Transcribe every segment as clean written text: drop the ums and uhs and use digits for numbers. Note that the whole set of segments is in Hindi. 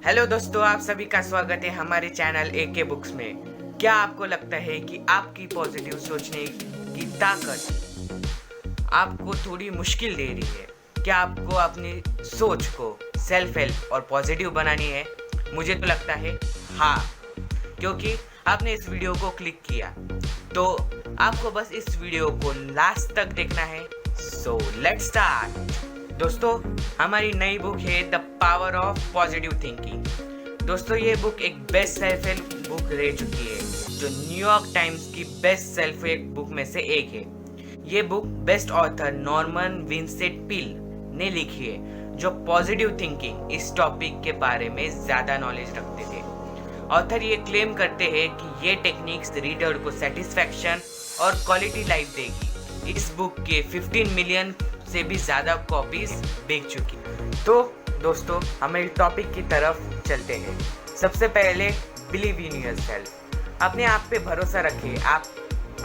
हेलो दोस्तों, आप सभी का स्वागत है हमारे चैनल AK बुक्स में। क्या आपको लगता है कि आपकी पॉजिटिव सोचने की ताकत आपको थोड़ी मुश्किल दे रही है? क्या आपको अपनी सोच को सेल्फ हेल्प और पॉजिटिव बनानी है? मुझे तो लगता है हाँ, क्योंकि आपने इस वीडियो को क्लिक किया तो आपको बस इस वीडियो को लास्ट तक देखना है। So let's start. दोस्तों, हमारी नई बुक है the power of positive thinking. दोस्तों, ये बुक एक बेस्ट सेल्फ हेल्प बुक रह चुकी है, जो न्यूयॉर्क टाइम्स की बेस्ट सेल्फ हेल्प बुक में से एक है। ये book best author Norman Vincent Peale ने लिखी है, जो पॉजिटिव थिंकिंग इस टॉपिक के बारे में ज़्यादा नॉलेज रखते थे। ऑथर ये क्लेम करते हैं कि ये टेक्निक्स रीडर को सेटिस्फैक्शन और क्वालिटी लाइफ देगी। इस बुक के 15 मिलियन से भी ज़्यादा कॉपीज बिक चुकी। तो दोस्तों, हमारे टॉपिक की तरफ चलते हैं। सबसे पहले, बिलीव इन योरसेल्फ। अपने आप पे भरोसा रखें, आप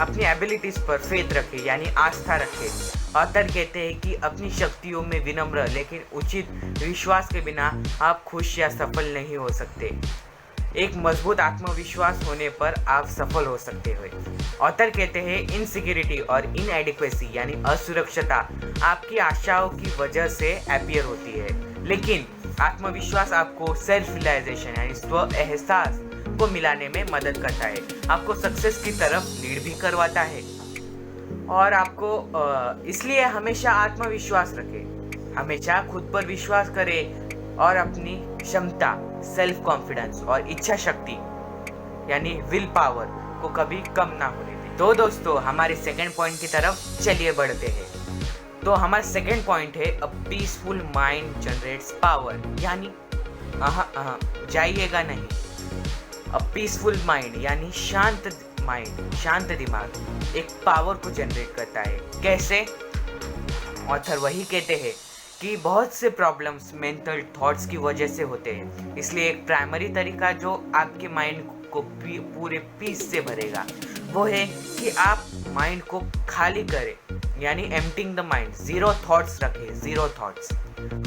अपनी एबिलिटीज पर फेथ रखें, यानी आस्था रखें। ऑथर कहते हैं कि अपनी शक्तियों में विनम्र लेकिन उचित विश्वास के बिना आप खुश या सफल नहीं हो सकते। एक मजबूत आत्मविश्वास होने पर आप सफल हो सकते हो। ऑथर कहते हैं इनसिक्योरिटी और इनएडिक्वेसी यानी असुरक्षता आपकी आशाओं की वजह से अपीयर होती है, लेकिन आत्मविश्वास आपको सेल्फ रियलाइजेशन यानी स्व एहसास को मिलाने में मदद करता है, आपको सक्सेस की तरफ लीड भी करवाता है। और आपको इसलिए हमेशा आत्मविश्वास रखें, हमेशा खुद पर विश्वास करें और अपनी क्षमता, सेल्फ कॉन्फिडेंस और इच्छा शक्ति यानी विल पावर को कभी कम ना होने दें। तो दोस्तों, हमारे सेकंड पॉइंट की तरफ चलिए बढ़ते हैं। तो हमारा सेकंड पॉइंट है a peaceful mind generates power, यानी जाइएगा नहीं। अ पीसफुल माइंड यानी शांत माइंड, शांत दिमाग एक पावर को जनरेट करता है। कैसे? ऑथर वही कहते हैं कि बहुत से प्रॉब्लम्स मेंटल थॉट्स की वजह से होते हैं, इसलिए एक प्राइमरी तरीका जो आपके माइंड को पूरे पीस से भरेगा वो है कि आप माइंड को खाली करें, यानी emptying the mind. Zero thoughts रखें, जीरो थॉट्स।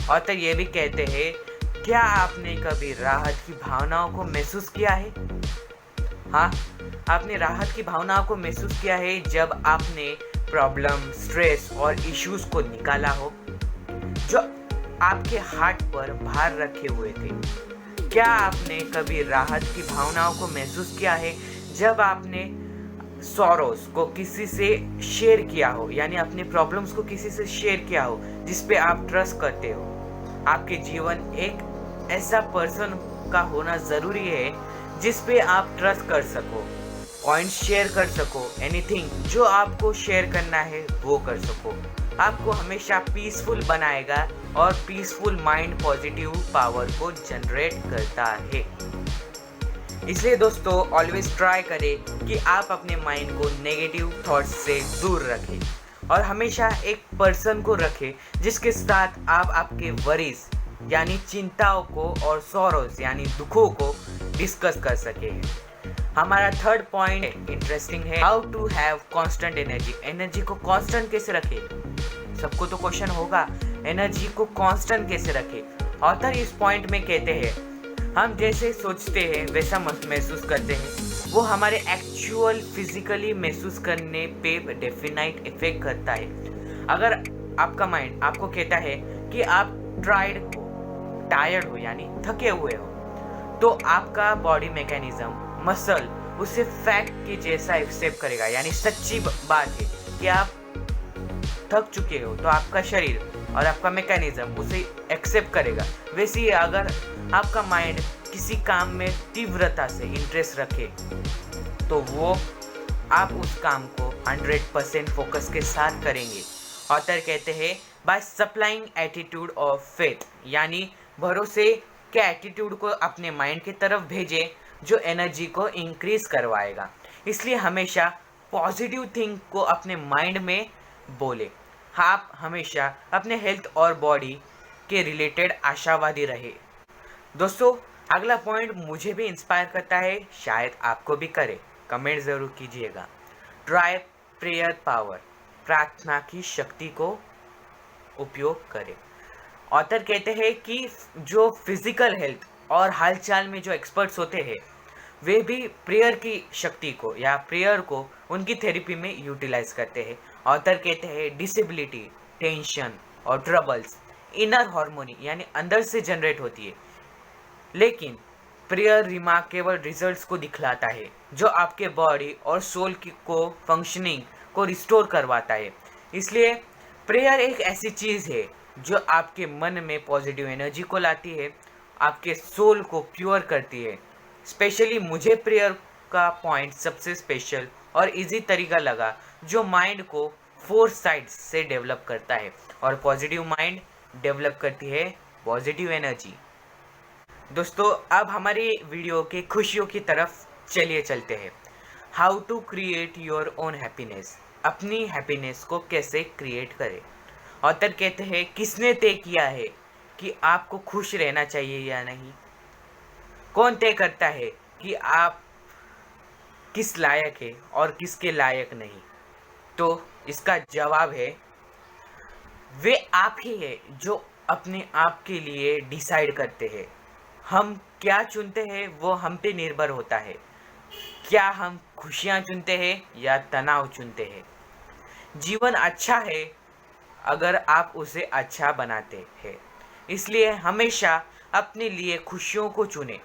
ऑथर ये भी कहते हैं, क्या आपने कभी राहत की भावनाओं को महसूस किया है? हाँ, आपने राहत की भावनाओं को महसूस किया है जब आपने प्रॉब्लम, स्ट्रेस और इश्यूज को निकाला हो जो आपके हार्ट पर भार रखे हुए थे। क्या आपने कभी राहत की भावनाओं को महसूस किया है जब आपने सॉरोस को किसी से शेयर किया हो, यानी अपने प्रॉब्लम्स को किसी से शेयर किया हो जिस पे आप ट्रस्ट करते हो? आपके जीवन एक ऐसा पर्सन का होना ज़रूरी है जिस पे आप ट्रस्ट कर सको, पॉइंट्स शेयर कर सको, एनीथिंग जो आपको शेयर करना है वो कर सको। आपको हमेशा पीसफुल बनाएगा और पीसफुल माइंड पॉजिटिव पावर को जनरेट करता है। इसलिए दोस्तों, ऑलवेज ट्राई करें कि आप अपने माइंड को नेगेटिव थॉट्स से दूर रखें और हमेशा एक पर्सन को रखें जिसके साथ आप आपके वरीज यानी चिंताओं को और सॉरोस यानी दुखों को डिस्कस कर सके। हमारा थर्ड पॉइंट इंटरेस्टिंग है, how to have constant energy. Energy को कांस्टेंट कैसे रखें? सबको तो क्वेश्चन होगा, एनर्जी को कांस्टेंट कैसे रखें? ऑथर इस पॉइंट में कहते हैं, हम जैसे सोचते हैं वैसा महसूस करते हैं, वो हमारे एक्चुअल फिजिकली महसूस करने पे डेफिनेट इफेक्ट करता है। अगर आपका माइंड आपको कहता है कि आप टायर्ड हो यानी थके हुए हो, तो आपका बॉडी मैकेनिज्म, मसल उसे फैक्ट के जैसा एक्सेप्ट करेगा, यानी सच्ची बात है कि आप थक चुके हो, तो आपका शरीर और आपका मैकेनिज्म उसे एक्सेप्ट करेगा। वैसे ही अगर आपका माइंड किसी काम में तीव्रता से इंटरेस्ट रखे तो वो आप उस काम को 100% फोकस के साथ करेंगे। ऑथर कहते हैं, by supplying attitude of faith, यानी भरोसे के एटीट्यूड को अपने माइंड की तरफ भेजें जो एनर्जी को इंक्रीज करवाएगा। इसलिए हमेशा पॉजिटिव थिंक को अपने माइंड में बोले। आप हमेशा अपने हेल्थ और बॉडी के रिलेटेड आशावादी रहे। दोस्तों, अगला पॉइंट मुझे भी इंस्पायर करता है, शायद आपको भी करे। कमेंट ज़रूर कीजिएगा। ट्राई प्रेयर पावर, प्रार्थना की शक्ति को उपयोग करें। ऑथर कहते हैं कि जो फिजिकल हेल्थ और हालचाल में जो एक्सपर्ट्स होते हैं वे भी प्रेयर की शक्ति को या प्रेयर को उनकी थेरेपी में यूटिलाइज करते हैं। ऑथर कहते हैं डिसेबिलिटी, टेंशन और ट्रबल्स इनर हार्मोनी यानी अंदर से जनरेट होती है, लेकिन प्रेयर रिमार्केबल रिजल्ट्स को दिखलाता है जो आपके बॉडी और सोल की को फंक्शनिंग को रिस्टोर करवाता है। इसलिए प्रेयर एक ऐसी चीज़ है जो आपके मन में पॉजिटिव एनर्जी को लाती है, आपके सोल को प्योर करती है। स्पेशली मुझे प्रेयर का पॉइंट सबसे स्पेशल और इजी तरीका लगा जो माइंड को 4 साइड्स से डेवलप करता है, और पॉजिटिव माइंड डेवलप करती है पॉजिटिव एनर्जी। दोस्तों अब हमारी वीडियो के खुशियों की तरफ चलिए चलते हैं। How to create your own happiness, अपनी हैप्पीनेस को कैसे क्रिएट करें। ऑथर कहते हैं किसने तय किया है कि आपको खुश रहना चाहिए या नहीं? कौन तय करता है कि आप किस लायक है और किसके लायक नहीं? तो इसका जवाब है वे आप ही है जो अपने आप के लिए डिसाइड करते हैं। हम क्या चुनते हैं वो हम पे निर्भर होता है। क्या हम खुशियाँ चुनते हैं या तनाव चुनते हैं? जीवन अच्छा है अगर आप उसे अच्छा बनाते हैं। इसलिए हमेशा अपने लिए खुशियों को चुनें।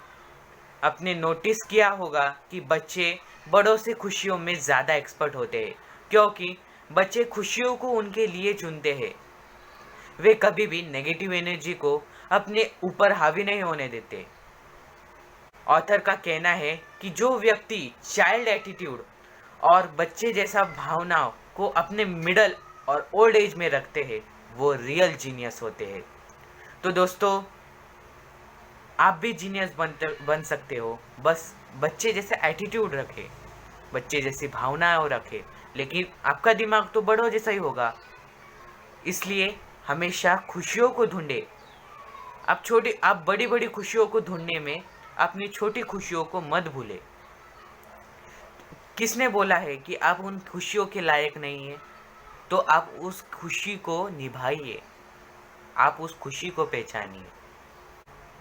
आपने नोटिस किया होगा कि बच्चे बड़ों से खुशियों में ज़्यादा एक्सपर्ट होते हैं, क्योंकि बच्चे खुशियों को उनके लिए चुनते हैं। वे कभी भी नेगेटिव एनर्जी को अपने ऊपर हावी नहीं होने देते। ऑथर का कहना है कि जो व्यक्ति चाइल्ड एटीट्यूड और बच्चे जैसा भावनाओं को अपने मिडल और ओल्ड एज में रखते हैं वो रियल जीनियस होते हैं। तो दोस्तों आप भी जीनियस बन सकते हो, बस बच्चे जैसा एटीट्यूड रखे, बच्चे जैसी भावनाएं रखे, लेकिन आपका दिमाग तो बड़ों जैसा ही होगा। इसलिए हमेशा खुशियों को ढूंढे। आप बड़ी बड़ी खुशियों को ढूंढने में अपनी छोटी खुशियों को मत भूले। किसने बोला है कि आप उन खुशियों के लायक नहीं हैं? तो आप उस खुशी को निभाइए, आप उस खुशी को पहचानिए।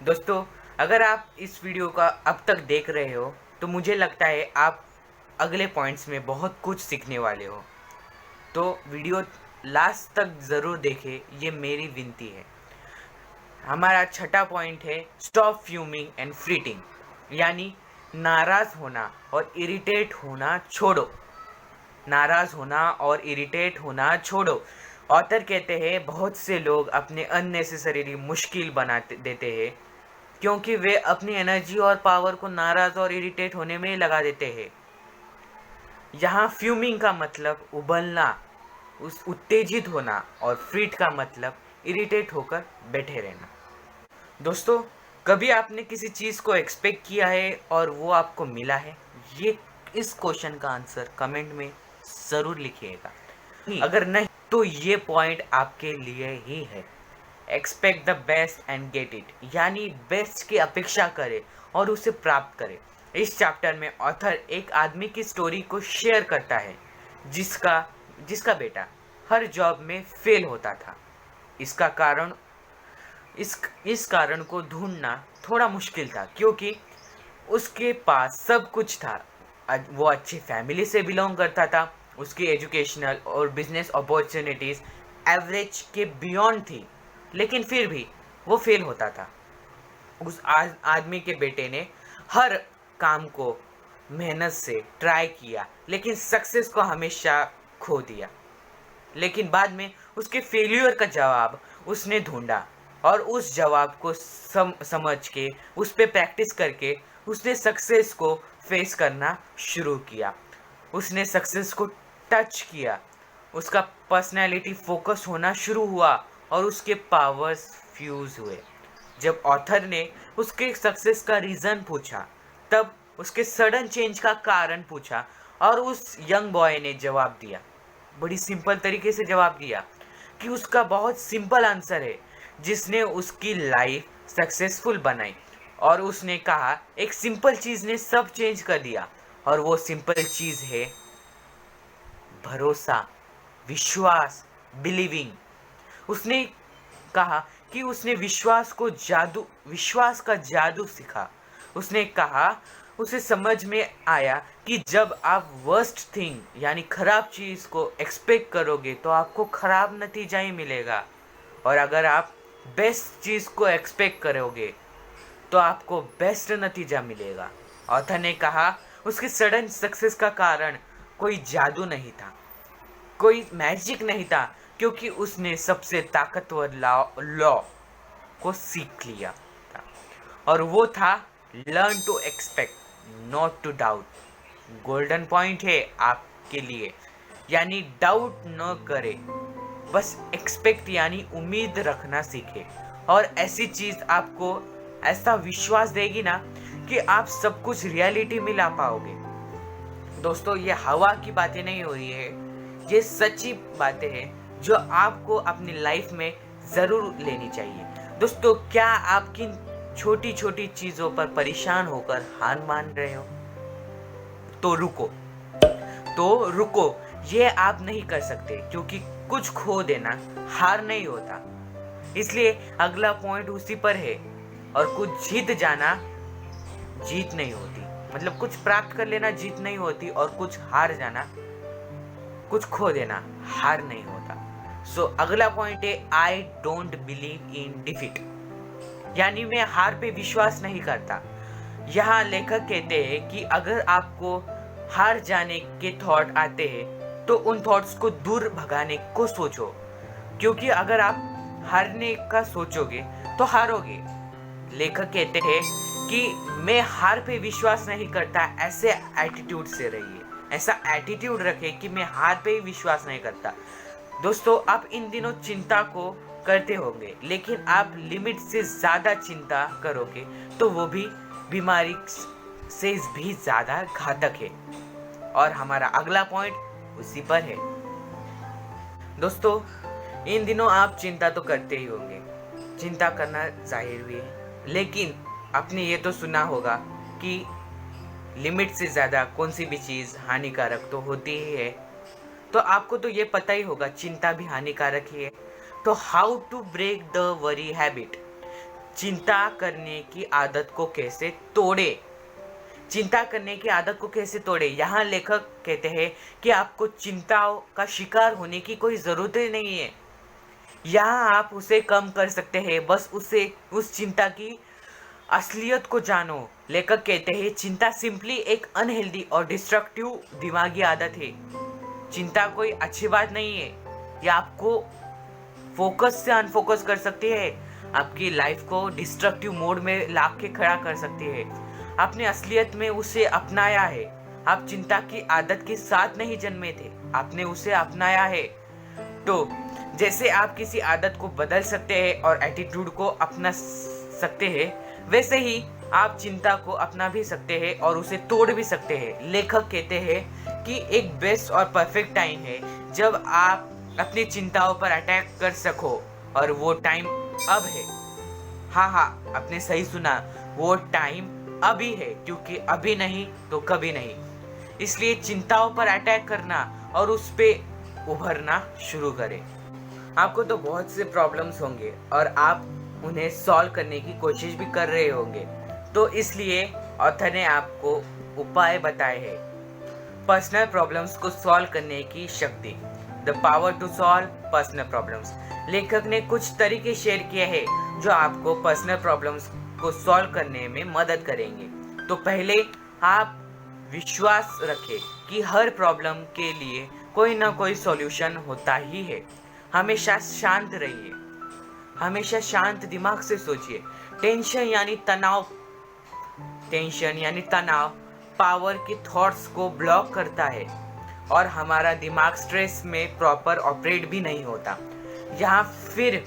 दोस्तों अगर आप इस वीडियो का अब तक देख रहे हो तो मुझे लगता है आप अगले पॉइंट्स में बहुत कुछ सीखने वाले हो। तो वीडियो लास्ट तक ज़रूर देखें, ये मेरी विनती है। हमारा छठा पॉइंट है स्टॉप फ्यूमिंग एंड फ्रीटिंग, यानी नाराज़ होना और इरिटेट होना छोड़ो। नाराज़ होना और इरिटेट होना छोड़ो। ऑथर कहते हैं बहुत से लोग अपने अननेसेसरीली मुश्किल बना देते हैं क्योंकि वे अपनी एनर्जी और पावर को नाराज़ और इरिटेट होने में लगा देते हैं। यहाँ फ्यूमिंग का मतलब उबलना, उत्तेजित होना, और फ्रीट का मतलब इरिटेट होकर बैठे रहना। दोस्तों कभी आपने किसी चीज़ को एक्सपेक्ट किया है और वो आपको मिला है? इस क्वेश्चन का आंसर कमेंट में ज़रूर लिखिएगा। अगर नहीं तो ये पॉइंट आपके लिए ही है। Expect the best and get it, यानी बेस्ट की अपेक्षा करें और उसे प्राप्त करें। इस चैप्टर में ऑथर एक आदमी की स्टोरी को शेयर करता है जिसका बेटा हर जॉब में फेल होता था। इसका कारण इस कारण को ढूंढना थोड़ा मुश्किल था क्योंकि उसके पास सब कुछ था। वो अच्छी फैमिली से बिलोंग करता था, उसकी एजुकेशनल और बिजनेस अपॉर्चुनिटीज़ एवरेज के बियॉन्ड थी, लेकिन फिर भी वो फेल होता था। उस आदमी के बेटे ने हर काम को मेहनत से ट्राई किया लेकिन सक्सेस को हमेशा खो दिया। लेकिन बाद में उसके फेल्यूर का जवाब उसने ढूंढा और उस जवाब को समझ के उस पर प्रैक्टिस करके उसने सक्सेस को फेस करना शुरू किया। उसने सक्सेस को टच किया, उसका पर्सनैलिटी फोकस होना शुरू हुआ और उसके पावर्स फ्यूज़ हुए। जब ऑथर ने उसके सक्सेस का रीज़न पूछा तब उसके सडन चेंज का कारण पूछा और उस यंग बॉय ने जवाब दिया, बड़ी सिंपल तरीके से जवाब दिया कि उसका बहुत सिंपल आंसर है जिसने उसकी लाइफ सक्सेसफुल बनाई। और उसने कहा एक सिंपल चीज़ ने सब चेंज कर दिया और वो सिंपल चीज़ है भरोसा, विश्वास, बिलीविंग। उसने कहा कि उसने विश्वास का जादू सीखा। उसने कहा उसे समझ में आया कि जब आप वर्स्ट थिंग यानी खराब चीज़ को एक्सपेक्ट करोगे तो आपको खराब नतीजा ही मिलेगा, और अगर आप बेस्ट चीज़ को एक्सपेक्ट करोगे तो आपको बेस्ट नतीजा मिलेगा। ऑथर ने कहा उसकी सडन सक्सेस का कारण कोई जादू नहीं था, कोई मैजिक नहीं था, क्योंकि उसने सबसे ताकतवर लॉ को सीख लिया था, और वो था learn to expect not to doubt. Golden point है आपके लिए, यानी डाउट न करे, बस एक्सपेक्ट यानी उम्मीद रखना सीखे, और ऐसी चीज़ आपको ऐसा विश्वास देगी ना कि आप सब कुछ रियलिटी में ला पाओगे। दोस्तों, ये हवा की बातें नहीं हो रही है, ये सच्ची बातें हैं जो आपको अपनी लाइफ में ज़रूर लेनी चाहिए। दोस्तों, क्या आप किन छोटी छोटी चीज़ों पर परेशान होकर हार मान रहे हो? तो रुको, ये आप नहीं कर सकते, क्योंकि कुछ खो देना हार नहीं होता। इसलिए अगला पॉइंट उसी पर है, और कुछ जीत जाना जीत नहीं होती, मतलब कुछ प्राप्त कर लेना जीत नहीं होती, और कुछ हार जाना, कुछ खो देना हार नहीं होता। सो अगला पॉइंट है I don't believe in defeat, यानी मैं हार पे विश्वास नहीं करता। यहाँ लेखक कहते हैं कि अगर आपको हार जाने के थॉट आते हैं तो उन थॉट्स को दूर भगाने को सोचो, क्योंकि अगर आप हारने का सोचोगे तो हारोगे। लेखक कहते हैं कि मैं हार पे विश्वास नहीं करता, ऐसे एटीट्यूड से रहिए, ऐसा एटीट्यूड रखें कि मैं हार पे विश्वास नहीं करता। दोस्तों, आप इन दिनों चिंता को करते होंगे, लेकिन आप लिमिट से ज़्यादा चिंता करोगे तो वो भी बीमारी से भी ज़्यादा घातक है, और हमारा अगला पॉइंट उसी पर है। दोस्तों, इन दिनों आप चिंता तो करते ही होंगे, चिंता करना जाहिर भी है, लेकिन आपने ये तो सुना होगा कि लिमिट से ज़्यादा कौन सी भी चीज़ हानिकारक तो होती ही है। तो आपको तो ये पता ही होगा चिंता भी हानिकारक ही है। तो how to break the worry habit, चिंता करने की आदत को कैसे तोड़े? चिंता करने की आदत को कैसे तोड़े? यहाँ लेखक कहते हैं कि आपको चिंताओं का शिकार होने की कोई ज़रूरत ही नहीं है। यहाँ आप उसे कम कर सकते हैं, बस उस चिंता की असलियत को जानो। लेखक कहते हैं चिंता सिंपली एक अनहेल्दी और डिस्ट्रक्टिव दिमागी आदत है। चिंता कोई अच्छी बात नहीं है, यह आपको फोकस से अनफोकस कर सकती है, आपकी लाइफ को डिस्ट्रक्टिव मोड में ला के खड़ा कर सकती है। आपने असलियत में उसे अपनाया है, आप चिंता की आदत के साथ नहीं जन्मे थे, आपने उसे अपनाया है। तो जैसे आप किसी आदत को बदल सकते हैं और एटीट्यूड को अपना सकते हैं, वैसे ही आप चिंता को अपना भी सकते हैं और उसे तोड़ भी सकते हैं। लेखक कहते हैं कि एक बेस्ट और परफेक्ट टाइम है जब आप अपनी चिंताओं पर अटैक कर सको, और वो टाइम अब है। हाँ, आपने सही सुना, वो टाइम अभी है, क्योंकि अभी नहीं तो कभी नहीं। इसलिए चिंताओं पर अटैक करना और उस पे उभरना शुरू करें। आपको तो बहुत से प्रॉब्लम्स होंगे और आप उन्हें सॉल्व करने की कोशिश भी कर रहे होंगे, तो इसलिए ऑथर ने आपको उपाय बताए हैं पर्सनल प्रॉब्लम्स को सॉल्व करने की शक्ति, the power to solve personal problems. लेखक ने कुछ तरीके शेयर किए हैं जो आपको पर्सनल प्रॉब्लम्स को सॉल्व करने में मदद करेंगे। तो पहले आप विश्वास रखें कि हर प्रॉब्लम के लिए कोई ना कोई सॉल्यूशन होता ही है। हमेशा शांत रहिए, हमेशा शांत दिमाग से सोचिए। टेंशन यानी तनाव पावर के थॉट्स को ब्लॉक करता है और हमारा दिमाग स्ट्रेस में प्रॉपर ऑपरेट भी नहीं होता। यहाँ फिर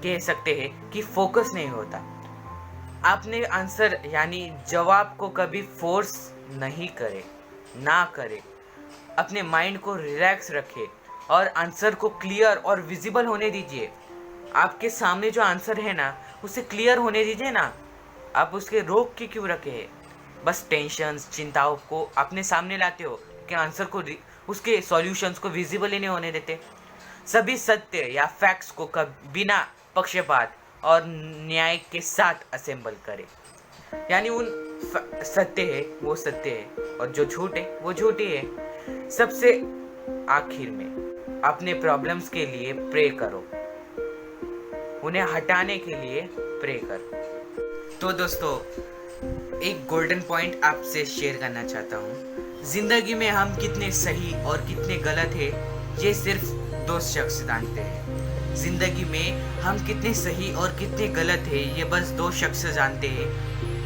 कह सकते हैं कि फोकस नहीं होता। आपने आंसर यानी जवाब को कभी फोर्स नहीं करे। अपने माइंड को रिलैक्स रखें और आंसर को क्लियर और विजिबल होने दीजिए। आपके सामने जो आंसर है ना, उसे क्लियर होने दीजिए ना, आप उसके रोक के क्यों रखे हैं? बस टेंशन्स, चिंताओं को अपने सामने लाते हो कि आंसर को, उसके सॉल्यूशंस को विजिबल ही नहीं होने देते। सभी सत्य या फैक्ट्स को बिना पक्षपात और न्याय के साथ असेंबल करे। यानी उन सत्य है वो सत्य है और जो झूठ है वो झूठी है। सबसे आखिर में अपने प्रॉब्लम्स के लिए प्रे करो, उन्हें हटाने के लिए प्रे करो। तो दोस्तों, एक गोल्डन पॉइंट आपसे शेयर करना चाहता हूँ। जिंदगी में हम कितने सही और कितने गलत है ये सिर्फ दो शख्स जानते हैं। जिंदगी में हम कितने सही और कितने गलत है ये बस दो शख्स जानते हैं,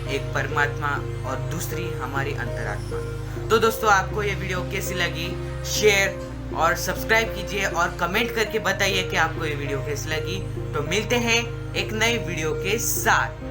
एक परमात्मा और दूसरी हमारी अंतरात्मा। तो दोस्तों, आपको ये वीडियो कैसी लगी शेयर और सब्सक्राइब कीजिए और कमेंट करके बताइए कि आपको ये वीडियो कैसी लगी। तो मिलते हैं एक नई वीडियो के साथ।